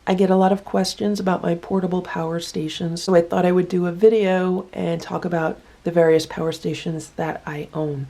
I get a lot of questions about my portable power stations, so I thought I would do a video and talk about the various power stations that I own.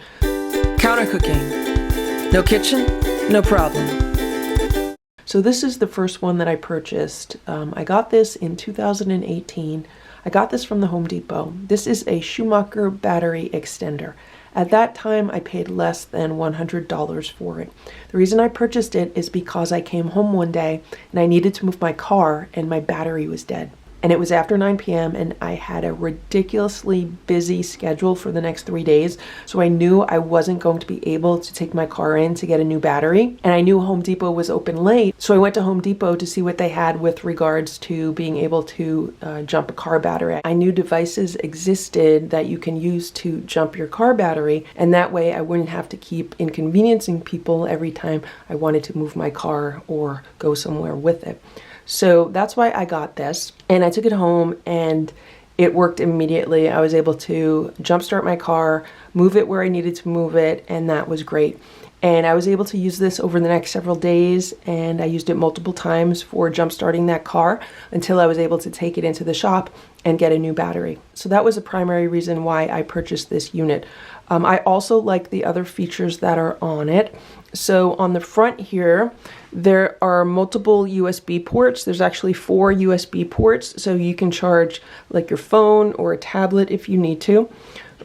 Counter cooking. No kitchen? No problem. So this is the first one that I purchased. I got this in 2018. I got this from the Home Depot. This is a Schumacher Battery Extender. At that time, I paid less than $100 for it. The reason I purchased it is because I came home one day and I needed to move my car and my battery was dead. And it was after 9 p.m. and I had a ridiculously busy schedule for the next 3 days. So I knew I wasn't going to be able to take my car in to get a new battery. And I knew Home Depot was open late. So I went to Home Depot to see what they had with regards to being able to jump a car battery. I knew devices existed that you can use to jump your car battery. And that way I wouldn't have to keep inconveniencing people every time I wanted to move my car or go somewhere with it. So that's why I got this, and I took it home and it worked immediately. I was able to jumpstart my car, move it where I needed to move it, and that was great. And I was able to use this over the next several days, and I used it multiple times for jumpstarting that car until I was able to take it into the shop and get a new battery. So that was a primary reason why I purchased this unit. I also like the other features that are on it. So on the front here, there are multiple USB ports. There's actually 4 USB ports, so you can charge like your phone or a tablet if you need to.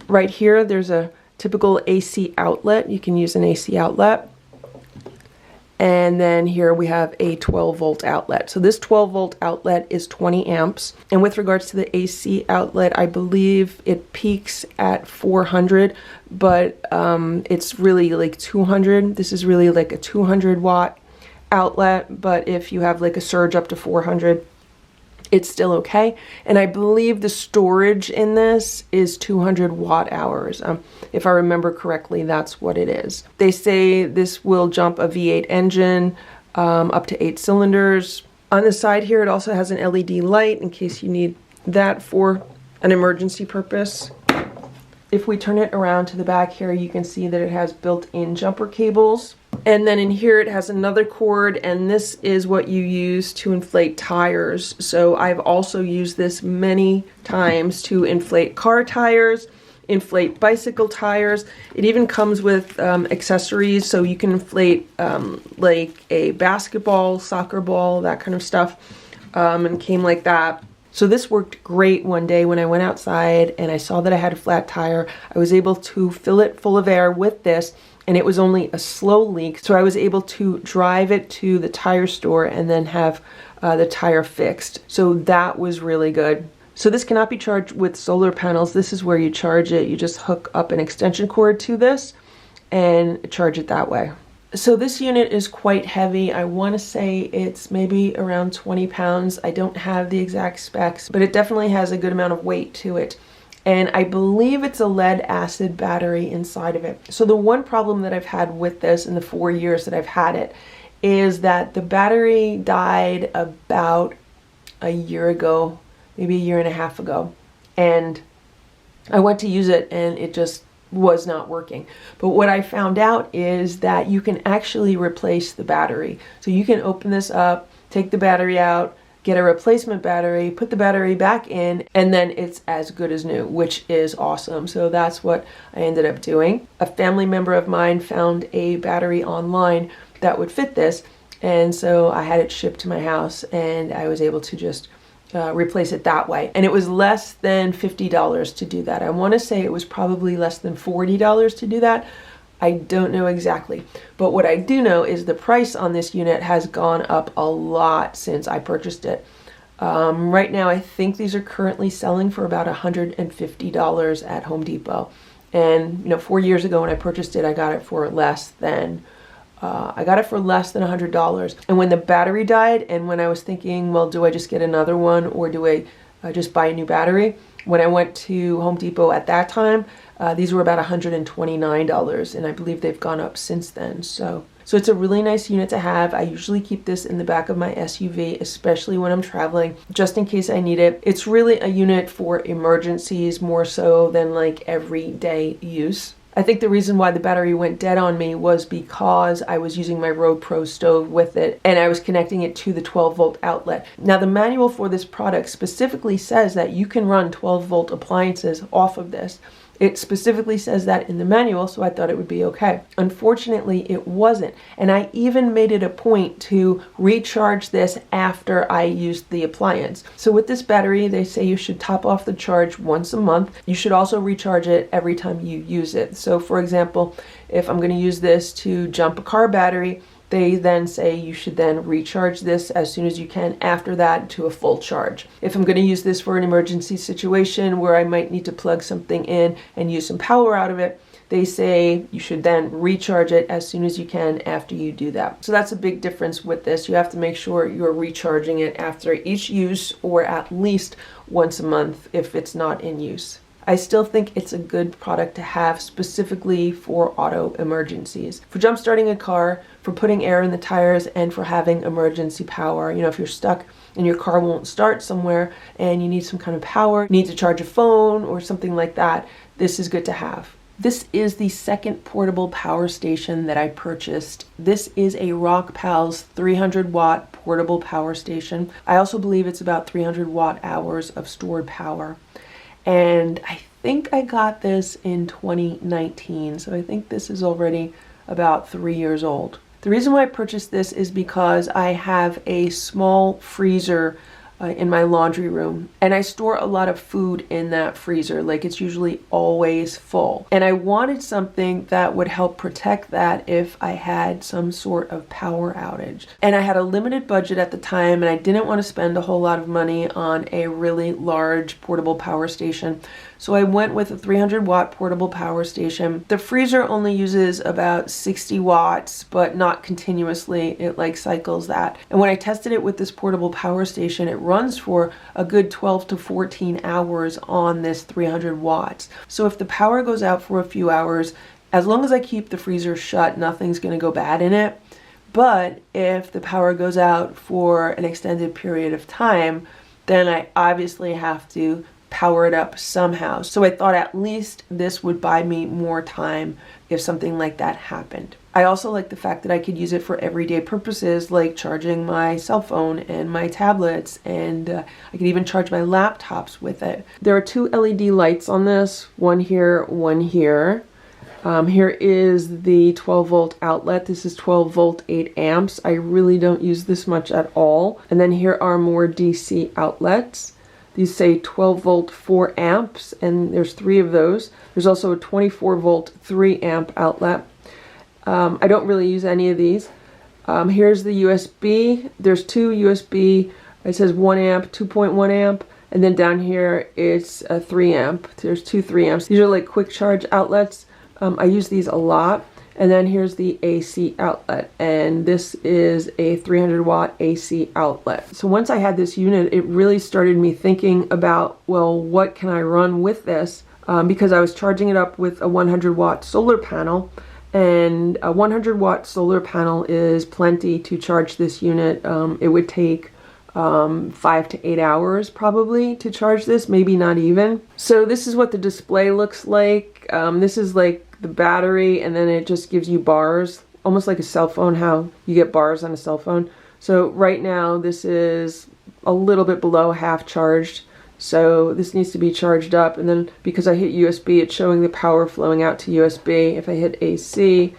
Right here, there's a typical AC outlet. You can use an AC outlet. And then here we have a 12 volt outlet. So this 12 volt outlet is 20 amps. And with regards to the AC outlet, I believe it peaks at 400, but it's really like 200. This is really like a 200 watt outlet, but if you have like a surge up to 400, it's still okay. And I believe the storage in this is 200 watt hours. If I remember correctly, that's what it is. They say this will jump a V8 engine up to 8 cylinders. On the side here, it also has an LED light in case you need that for an emergency purpose. If we turn it around to the back here, you can see that it has built-in jumper cables. And then in here it has another cord, and this is what you use to inflate tires. So I've also used this many times to inflate car tires, inflate bicycle tires. It even comes with accessories, so you can inflate like a basketball, soccer ball, that kind of stuff, and came like that. So this worked great one day when I went outside and I saw that I had a flat tire. I was able to fill it full of air with this, and it was only a slow leak. So I was able to drive it to the tire store and then have the tire fixed. So that was really good. So this cannot be charged with solar panels. This is where you charge it. You just hook up an extension cord to this and charge it that way. So this unit is quite heavy. I want to say it's maybe around 20 pounds. I don't have the exact specs, but it definitely has a good amount of weight to it. And I believe it's a lead acid battery inside of it. So the one problem that I've had with this in the 4 years that I've had it is that the battery died about a year ago, maybe a year and a half ago. And I went to use it and it just was not working. But what I found out is that you can actually replace the battery. So you can open this up, take the battery out, get a replacement battery, put the battery back in, and then it's as good as new, which is awesome. So that's what I ended up doing. A family member of mine found a battery online that would fit this, and so I had it shipped to my house and I was able to just replace it that way. And it was less than $50 to do that. I want to say it was probably less than $40 to do that. I don't know exactly. But what I do know is the price on this unit has gone up a lot since I purchased it. Right now, I think these are currently selling for about $150 at Home Depot. And 4 years ago when I purchased it, I got it for less than $100. And when the battery died, and when I was thinking, well, do I just get another one or do I just buy a new battery? When I went to Home Depot at that time, these were about $129, and I believe they've gone up since then. So it's a really nice unit to have. I usually keep this in the back of my SUV, especially when I'm traveling, just in case I need it. It's really a unit for emergencies more so than like everyday use. I think the reason why the battery went dead on me was because I was using my RoPro stove with it and I was connecting it to the 12-volt outlet. Now the manual for this product specifically says that you can run 12-volt appliances off of this. It specifically says that in the manual, so I thought it would be okay. Unfortunately, it wasn't. And I even made it a point to recharge this after I used the appliance. So with this battery, they say you should top off the charge once a month. You should also recharge it every time you use it. So for example, if I'm going to use this to jump a car battery, they then say you should then recharge this as soon as you can after that to a full charge. If I'm going to use this for an emergency situation where I might need to plug something in and use some power out of it, they say you should then recharge it as soon as you can after you do that. So that's a big difference with this. You have to make sure you're recharging it after each use or at least once a month if it's not in use. I still think it's a good product to have specifically for auto emergencies. For jump starting a car, for putting air in the tires, and for having emergency power. You know, if you're stuck and your car won't start somewhere and you need some kind of power, need to charge a phone or something like that, this is good to have. This is the second portable power station that I purchased. This is a Rockpals 300 watt portable power station. I also believe it's about 300 watt hours of stored power. And I think I got this in 2019, so I think this is already about 3 years old. The reason why I purchased this is because I have a small freezer in my laundry room, and I store a lot of food in that freezer. Like, it's usually always full, and I wanted something that would help protect that if I had some sort of power outage. And I had a limited budget at the time, and I didn't want to spend a whole lot of money on a really large portable power station, so I went with a 300 watt portable power station. The freezer only uses about 60 watts, but not continuously. It like cycles that. And when I tested it with this portable power station, it runs for a good 12 to 14 hours on this 300 watts. So if the power goes out for a few hours, as long as I keep the freezer shut, nothing's going to go bad in it. But if the power goes out for an extended period of time, then I obviously have to power it up somehow. So I thought at least this would buy me more time if something like that happened. I also like the fact that I could use it for everyday purposes like charging my cell phone and my tablets, and I could even charge my laptops with it. There are two LED lights on this, one here, one here. Here is the 12 volt outlet. This is 12 volt 8 amps. I really don't use this much at all. And then here are more DC outlets. These say 12 volt 4 amps, and there's 3 of those. There's also a 24 volt 3 amp outlet. I don't really use any of these. Here's the USB. There's 2 USB. It says 1 amp, 2.1 amp, and then down here it's a 3 amp. There's 2 3 amps. These are like quick charge outlets. I use these a lot. And then here's the AC outlet, and this is a 300 watt AC outlet. So once I had this unit, it really started me thinking about, well, what can I run with this? Because I was charging it up with a 100 watt solar panel, and a 100 watt solar panel is plenty to charge this unit. It would take 5 to 8 hours probably to charge this, maybe not even. So this is what the display looks like. This is like the battery, and then it just gives you bars, almost like a cell phone, how you get bars on a cell phone. So right now this is a little bit below half charged, so this needs to be charged up, and then because I hit USB, it's showing the power flowing out to USB. If I hit AC,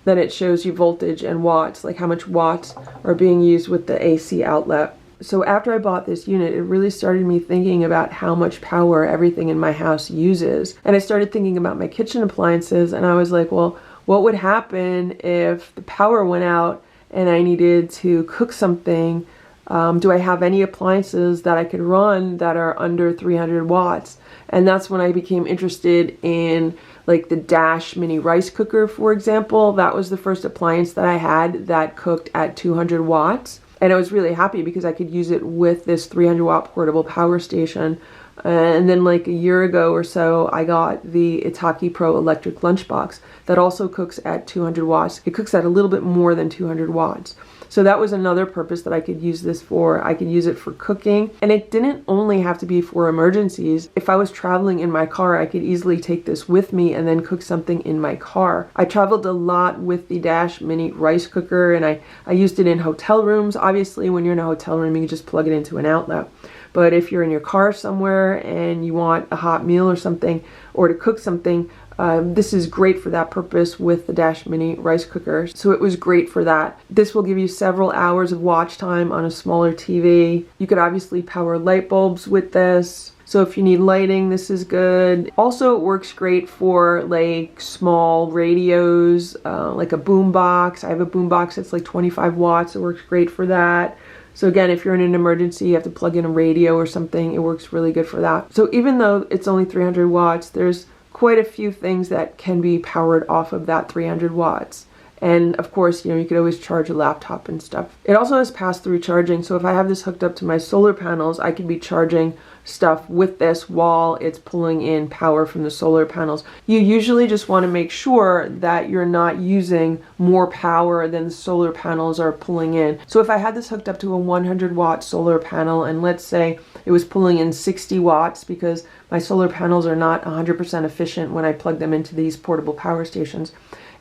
then it shows you voltage and watts, like how much watts are being used with the AC outlet. So after I bought this unit, it really started me thinking about how much power everything in my house uses. And I started thinking about my kitchen appliances, and I was like, well, what would happen if the power went out and I needed to cook something? Do I have any appliances that I could run that are under 300 watts? And that's when I became interested in like the Dash mini rice cooker, for example. That was the first appliance that I had that cooked at 200 watts. And I was really happy because I could use it with this 300 watt portable power station. And then like a year ago or so, I got the OKPro electric lunchbox that also cooks at 200 watts. It cooks at a little bit more than 200 watts. So that was another purpose that I could use this for. I could use it for cooking, and it didn't only have to be for emergencies. If I was traveling in my car, I could easily take this with me and then cook something in my car. I traveled a lot with the Dash Mini rice cooker, and I used it in hotel rooms. Obviously, when you're in a hotel room, you can just plug it into an outlet. But if you're in your car somewhere and you want a hot meal or something, or to cook something, this is great for that purpose with the Dash Mini rice cooker. So it was great for that. This will give you several hours of watch time on a smaller TV. You could obviously power light bulbs with this. So if you need lighting, this is good. Also, it works great for like small radios, like a boom box. I have a boom box that's like 25 watts. It works great for that. So again, if you're in an emergency, you have to plug in a radio or something, it works really good for that. So even though it's only 300 watts, there's quite a few things that can be powered off of that 300 watts. And of course, you could always charge a laptop and stuff. It also has pass-through charging. So if I have this hooked up to my solar panels, I could be charging stuff with this while it's pulling in power from the solar panels. You usually just want to make sure that you're not using more power than the solar panels are pulling in. So if I had this hooked up to a 100 watt solar panel, and let's say it was pulling in 60 watts, because my solar panels are not 100% efficient when I plug them into these portable power stations.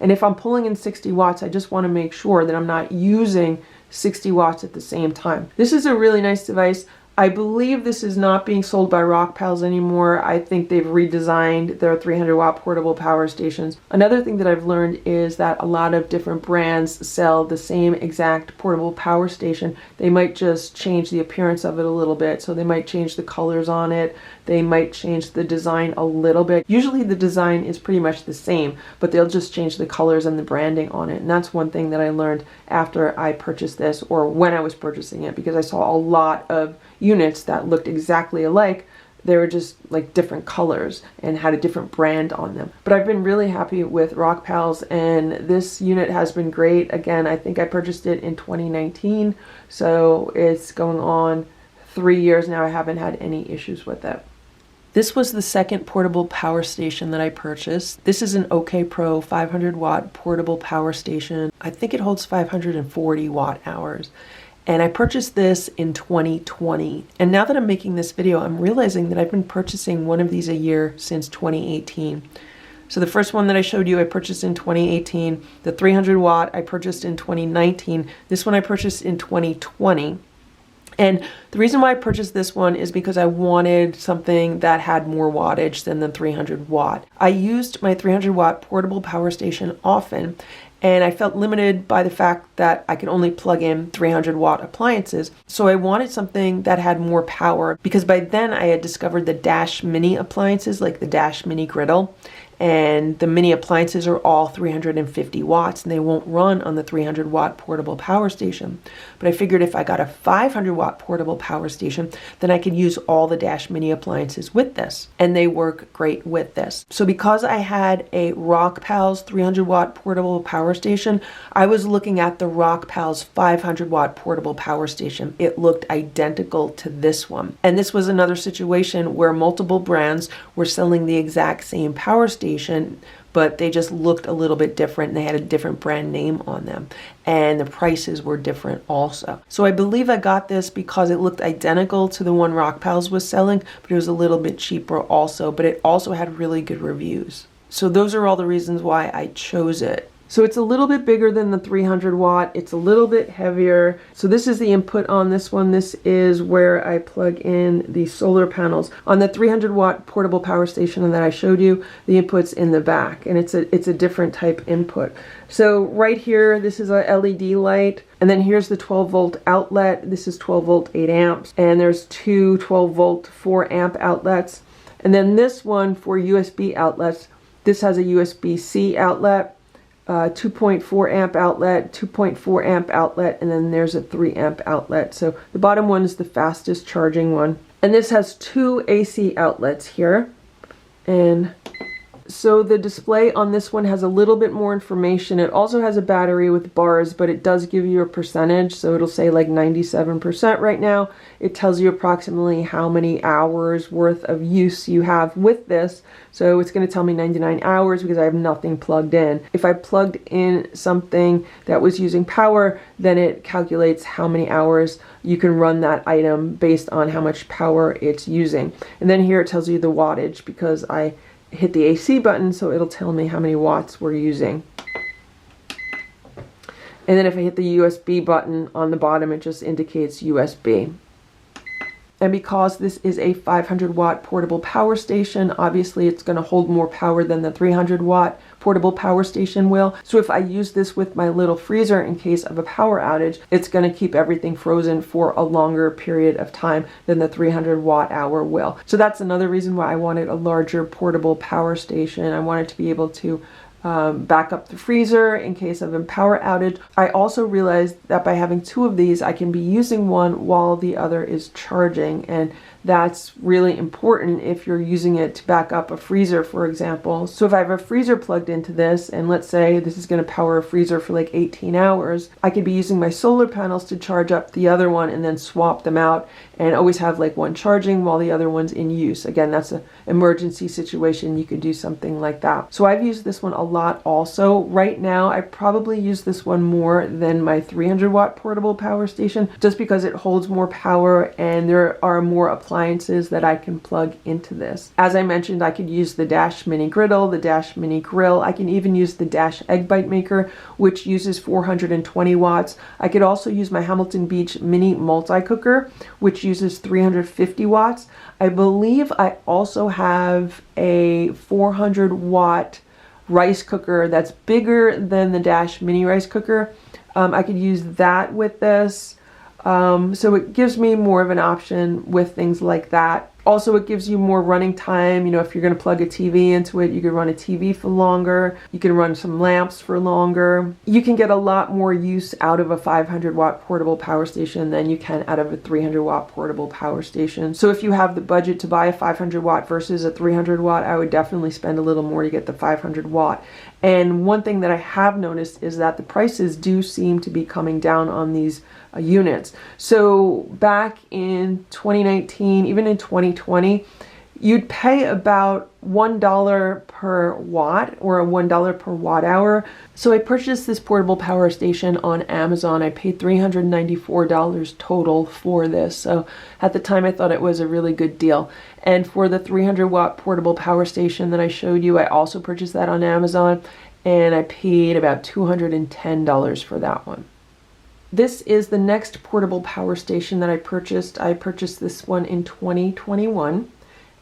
And if I'm pulling in 60 watts, I just want to make sure that I'm not using 60 watts at the same time. This is a really nice device. I believe this is not being sold by Rockpals anymore. I think they've redesigned their 300 watt portable power stations. Another thing that I've learned is that a lot of different brands sell the same exact portable power station. They might just change the appearance of it a little bit. So they might change the colors on it. They might change the design a little bit. Usually the design is pretty much the same, but they'll just change the colors and the branding on it. And that's one thing that I learned after I purchased this, or when I was purchasing it, because I saw a lot of units that looked exactly alike. They were just like different colors and had a different brand on them. But I've been really happy with Rockpals, and this unit has been great. Again, I think I purchased it in 2019, so it's going on 3 years now. I haven't had any issues with it. This was the second portable power station that I purchased. This is an OKPro 500 watt portable power station. I think it holds 540 watt hours. And I purchased this in 2020. And now that I'm making this video, I'm realizing that I've been purchasing one of these a year since 2018. So the first one that I showed you, I purchased in 2018. The 300 watt I purchased in 2019. This one I purchased in 2020. And the reason why I purchased this one is because I wanted something that had more wattage than the 300 watt. I used my 300 watt portable power station often, and I felt limited by the fact that I could only plug in 300 watt appliances. So I wanted something that had more power, because by then I had discovered the Dash Mini appliances, like the Dash Mini griddle. And the mini appliances are all 350 watts, and they won't run on the 300 watt portable power station. But I figured if I got a 500 watt portable power station, then I could use all the Dash Mini appliances with this, and they work great with this. So because I had a Rockpals 300 watt portable power station, I was looking at the Rockpals 500 watt portable power station. It looked identical to this one. And this was another situation where multiple brands were selling the exact same power station, but they just looked a little bit different, and they had a different brand name on them, and the prices were different also. So I believe I got this because it looked identical to the one Rockpals was selling, but it was a little bit cheaper also, but it also had really good reviews. So those are all the reasons why I chose it. So it's a little bit bigger than the 300 watt. It's a little bit heavier. So this is the input on this one. This is where I plug in the solar panels. On the 300 watt portable power station that I showed you, the input's in the back, and it's a different type input. So right here, this is a LED light, and then here's the 12 volt outlet. This is 12 volt 8 amps, and there's two 12 volt 4 amp outlets. And then this one for USB outlets, this has a USB-C outlet, 2.4 amp outlet, 2.4 amp outlet, and then there's a 3 amp outlet. So the bottom one is the fastest charging one. And this has two AC outlets here. And So the display on this one has a little bit more information. It also has a battery with bars, but it does give you a percentage. So it'll say like 97% right now. It tells you approximately how many hours worth of use you have with this. So it's going to tell me 99 hours because I have nothing plugged in. If I plugged in something that was using power, then it calculates how many hours you can run that item based on how much power it's using. And then here it tells you the wattage because I hit the AC button, so it'll tell me how many watts we're using. And then if I hit the USB button on the bottom, it just indicates USB. And because this is a 500 watt portable power station, obviously it's going to hold more power than the 300 watt portable power station will. So if I use this with my little freezer in case of a power outage, it's going to keep everything frozen for a longer period of time than the 300 watt hour will. So that's another reason why I wanted a larger portable power station. I wanted to be able to back up the freezer in case of a power outage. I also realized that by having two of these, I can be using one while the other is charging, and that's really important if you're using it to back up a freezer, for example. So if I have a freezer plugged into this, and let's say this is going to power a freezer for like 18 hours, I could be using my solar panels to charge up the other one and then swap them out and always have like one charging while the other one's in use. Again, that's an emergency situation. You could do something like that. So I've used this one a lot also. Right now, I probably use this one more than my 300 watt portable power station just because it holds more power and there are more appliances that I can plug into this. As I mentioned, I could use the Dash Mini Griddle, the Dash Mini Grill. I can even use the Dash Egg Bite Maker, which uses 420 watts. I could also use my Hamilton Beach Mini Multi-Cooker, which uses 350 watts. I believe I also have a 400 watt rice cooker that's bigger than the Dash Mini rice cooker. I could use that with this. So it gives me more of an option with things like that. Also, it gives you more running time. You know, if you're going to plug a TV into it, you can run a TV for longer. You can run some lamps for longer. You can get a lot more use out of a 500 watt portable power station than you can out of a 300 watt portable power station. So if you have the budget to buy a 500 watt versus a 300 watt, I would definitely spend a little more to get the 500 watt. And one thing that I have noticed is that the prices do seem to be coming down on these units. So back in 2019, even in 2020, you'd pay about $1 per watt or a $1 per watt hour. So I purchased this portable power station on Amazon. I paid $394 total for this. So at the time I thought it was a really good deal. And for the 300 watt portable power station that I showed you, I also purchased that on Amazon and I paid about $210 for that one. This is the next portable power station that I purchased. I purchased this one in 2021.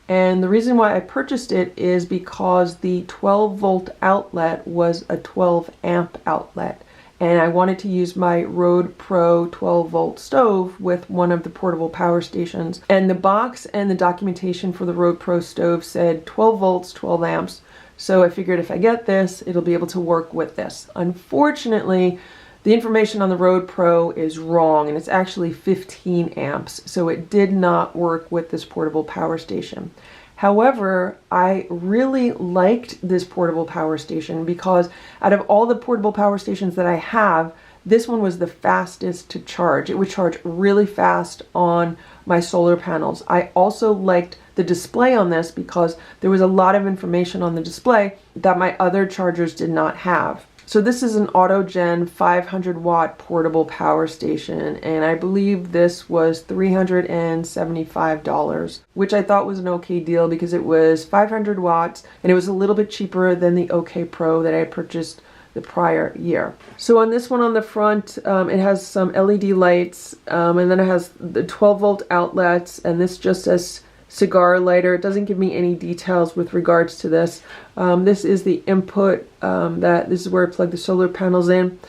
And the reason why I purchased it is because the 12 volt outlet was a 12 amp outlet. And I wanted to use my RockPro 12 volt stove with one of the portable power stations. And the box and the documentation for the RockPro stove said 12 volts, 12 amps. So I figured if I get this, it'll be able to work with this. Unfortunately, the information on the RockPro is wrong, and it's actually 15 amps, so it did not work with this portable power station. However, I really liked this portable power station because out of all the portable power stations that I have, this one was the fastest to charge. It would charge really fast on my solar panels. I also liked the display on this because there was a lot of information on the display that my other chargers did not have. So this is an Autogen 500 watt portable power station, and I believe this was $375, which I thought was an okay deal because it was 500 watts and it was a little bit cheaper than the OKPro that I purchased the prior year. So on this one on the front, it has some LED lights, and then it has the 12 volt outlets, and this just says cigar lighter. It doesn't give me any details with regards to this. This is the input, this is where I plug the solar panels in.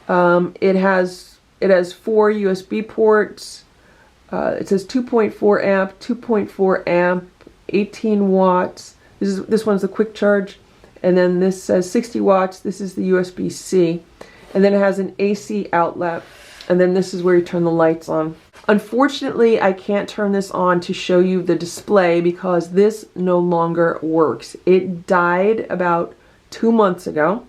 It has 4 USB ports. It says 2.4 amp, 2.4 amp, 18 watts. This one's the quick charge. And then this says 60 watts. This is the USB-C. And then it has an AC outlet. and then this is where you turn the lights on. Unfortunately, I can't turn this on to show you the display because this no longer works. It died about 2 months ago,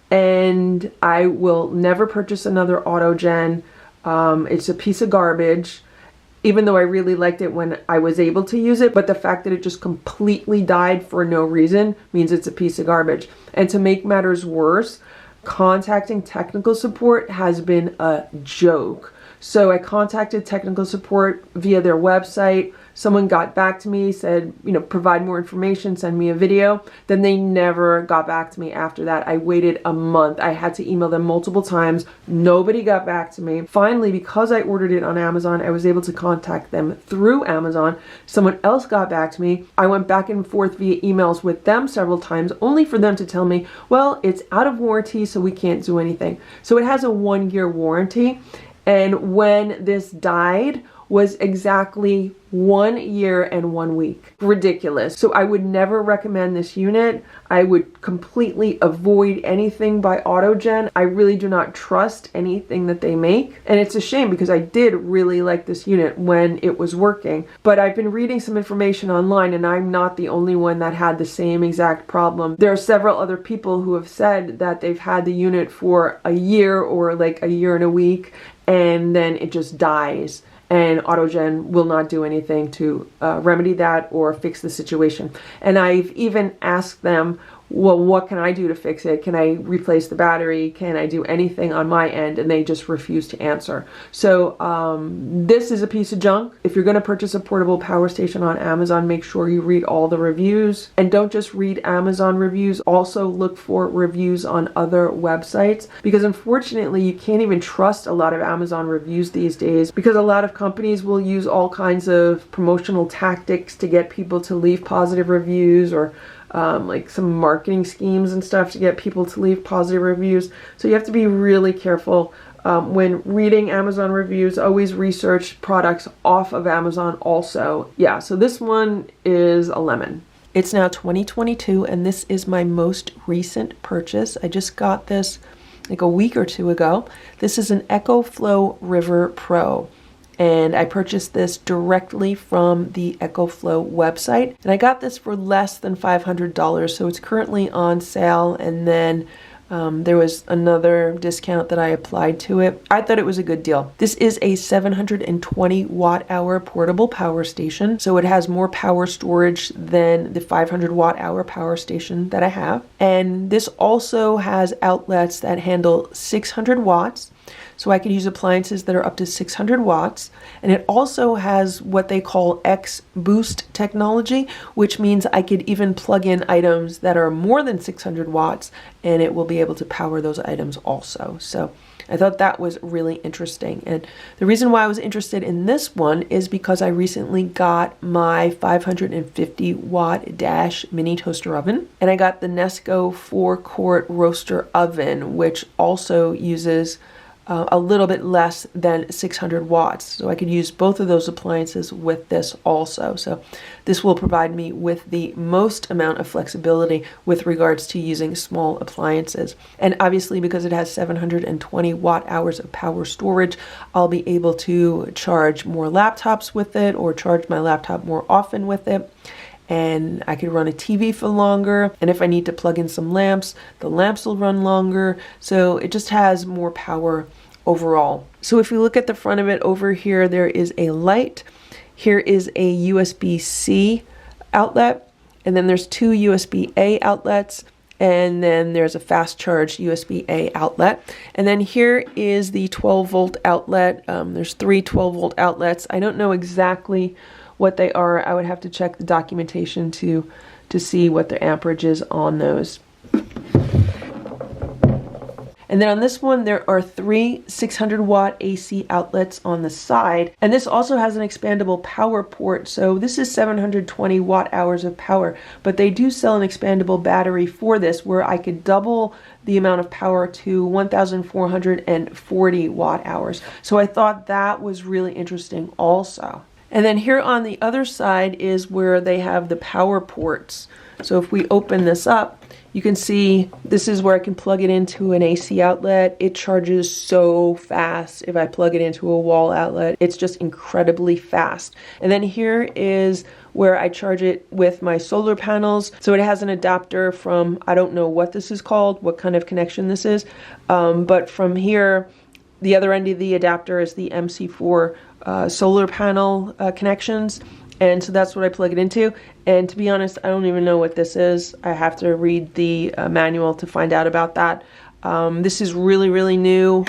and I will never purchase another Autogen. It's a piece of garbage, even though I really liked it when I was able to use it, but the fact that it just completely died for no reason means it's a piece of garbage. And to make matters worse, contacting technical support has been a joke. So I contacted technical support via their website. Someone got back to me, said, provide more information, send me a video. Then they never got back to me after that. I waited a month. I had to email them multiple times. Nobody got back to me. Finally, because I ordered it on Amazon, I was able to contact them through Amazon. Someone else got back to me. I went back and forth via emails with them several times, only for them to tell me, well, it's out of warranty, so we can't do anything. So it has a 1-year warranty. And when this died was exactly 1 year and 1 week. Ridiculous. So I would never recommend this unit. I would completely avoid anything by Autogen. I really do not trust anything that they make. And it's a shame because I did really like this unit when it was working. But I've been reading some information online and I'm not the only one that had the same exact problem. There are several other people who have said that they've had the unit for a year or like a year and a week, and then it just dies. And Autogen will not do anything to remedy that or fix the situation. And I've even asked them, well, what can I do to fix it? Can I replace the battery? Can I do anything on my end? And they just refuse to answer. So this is a piece of junk. If you're going to purchase a portable power station on Amazon, make sure you read all the reviews. And don't just read Amazon reviews. Also look for reviews on other websites. Because unfortunately, you can't even trust a lot of Amazon reviews these days. Because a lot of companies will use all kinds of promotional tactics to get people to leave positive reviews, or like some marketing schemes and stuff to get people to leave positive reviews. So you have to be really careful when reading Amazon reviews. Always research products off of Amazon also. Yeah, so this one is a lemon. It's now 2022 and this is my most recent purchase. I just got this like a week or two ago. This is an Ecoflow River Pro. And I purchased this directly from the Ecoflow website. And I got this for less than $500, so it's currently on sale. And then there was another discount that I applied to it. I thought it was a good deal. This is a 720 watt hour portable power station. So it has more power storage than the 500 watt hour power station that I have. And this also has outlets that handle 600 watts. So I could use appliances that are up to 600 watts. And it also has what they call X Boost technology, which means I could even plug in items that are more than 600 watts and it will be able to power those items also. So I thought that was really interesting. And the reason why I was interested in this one is because I recently got my 550 watt Dash mini toaster oven. And I got the Nesco 4-quart roaster oven, which also uses a little bit less than 600 watts. So I could use both of those appliances with this also. So this will provide me with the most amount of flexibility with regards to using small appliances. And obviously because it has 720 watt hours of power storage, I'll be able to charge more laptops with it or charge my laptop more often with it. And I could run a TV for longer. And if I need to plug in some lamps, the lamps will run longer. So it just has more power overall. So if we look at the front of it over here, there is a light. Here is a USB-C outlet. And then there's 2 USB-A outlets. And then there's a fast charge USB-A outlet. And then here is the 12 volt outlet. There's 3 12 volt outlets. I don't know exactly what they are. I would have to check the documentation to see what the amperage is on those. And then on this one, there are 3 600 watt AC outlets on the side. And this also has an expandable power port. So this is 720 watt hours of power, but they do sell an expandable battery for this where I could double the amount of power to 1,440 watt hours. So I thought that was really interesting also. And then here on the other side is where they have the power ports. So if we open this up, you can see this is where I can plug it into an AC outlet. It charges so fast. If I plug it into a wall outlet, it's just incredibly fast. And then here is where I charge it with my solar panels. So it has an adapter from, I don't know what this is called, what kind of connection this is, but from here, the other end of the adapter is the MC4 solar panel connections. And so that's what I plug it into. And to be honest, I don't even know what this is. I have to read the manual to find out about that. This is really, really new.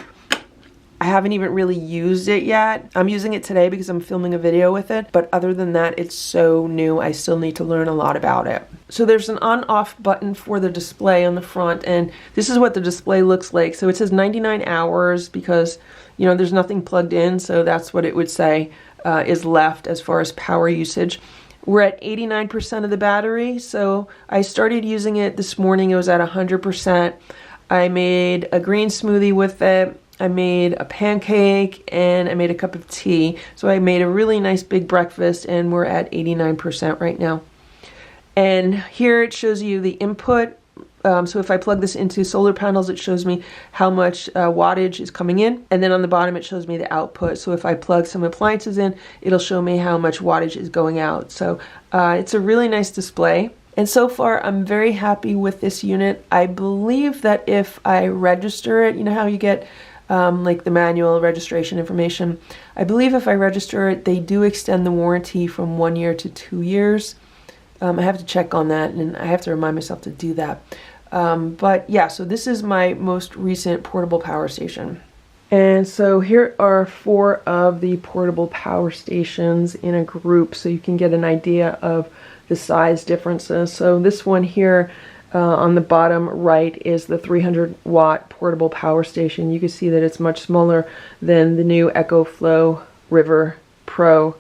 I haven't even really used it yet. I'm using it today because I'm filming a video with it. But other than that, it's so new. I still need to learn a lot about it. So there's an on-off button for the display on the front. And this is what the display looks like. So it says 99 hours because, you know, there's nothing plugged in. So that's what it would say is left as far as power usage. We're at 89% of the battery, so I started using it this morning. It was at 100%. I made a green smoothie with it. I made a pancake and I made a cup of tea. So I made a really nice big breakfast and we're at 89% right now. And here it shows you the input. So if I plug this into solar panels, it shows me how much wattage is coming in. And then on the bottom, it shows me the output. So if I plug some appliances in, it'll show me how much wattage is going out. So it's a really nice display. And so far, I'm very happy with this unit. I believe that if I register it, you know how you get like the manual registration information. I believe if I register it, they do extend the warranty from 1 year to 2 years. I have to check on that and I have to remind myself to do that. But yeah, so this is my most recent portable power station. And so here are 4 of the portable power stations in a group so you can get an idea of the size differences. So this one here on the bottom right is the 300 watt portable power station. You can see that it's much smaller than the new Ecoflow River Pro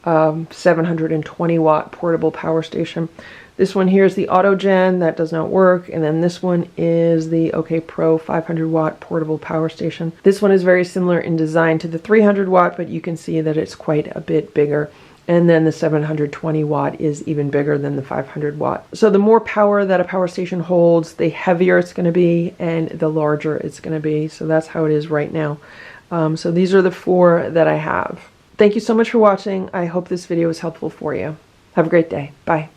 720 watt portable power station. This one here is the Autogen, that does not work, and then this one is the OKPro 500 watt portable power station. This one is very similar in design to the 300 watt, but you can see that it's quite a bit bigger. And then the 720 watt is even bigger than the 500 watt. So the more power that a power station holds, the heavier it's going to be and the larger it's going to be. So that's how it is right now. So these are the 4 that I have. Thank you so much for watching. I hope this video was helpful for you. Have a great day. Bye.